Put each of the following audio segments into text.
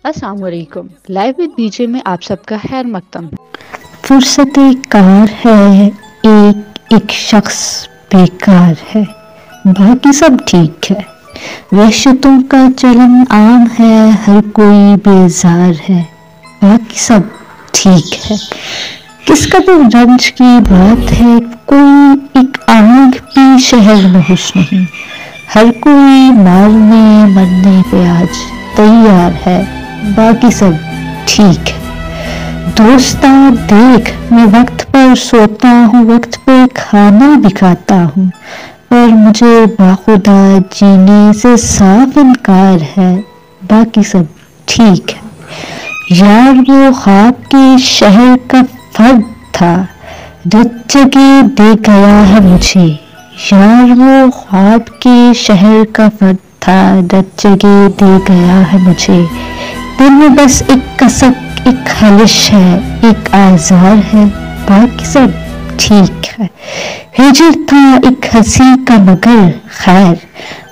अस्सलाम वालेकुम। Live with बीजे में आप सबका खैर मकदम है। फुर्सत कार है, एक शख्स बेकार है, बाकी सब ठीक है। वहशतों का चलन आम है, हर कोई बेजार है, बाकी सब ठीक है। किस कदर रंज की बात है, कोई एक आग भी शहर में खुश नहीं। हर कोई मारने मरने पे आज तैयार है, बाकी सब ठीक है। दोस्ता देख, मैं वक्त पर सोता हूँ, वक्त पे खाना भी खाता हूँ, पर मुझे बाखुदा जीने से साफ इनकार है, बाकी सब ठीक है। यार वो ख्वाब के शहर का फर्द था, रत जगह दे गया है मुझे। यार वो ख्वाब के शहर का फर्द था, रत जगह दे गया है मुझे। दिल में बस एक कसक, एक खलिश है, एक आज़ार है, बाकी सब ठीक है। हिजर था एक हंसी का मगर खैर,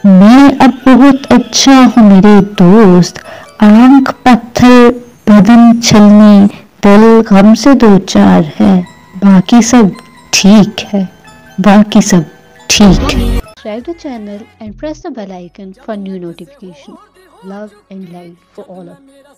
मैं अब बहुत अच्छा हूँ मेरे दोस्त। आंख पत्थर बदन छलनी, दिल गम से दो चार है, बाकी सब ठीक है, बाकी सब ठीक है। Subscribe the channel and press the bell icon for new notification. Love and light for all of you.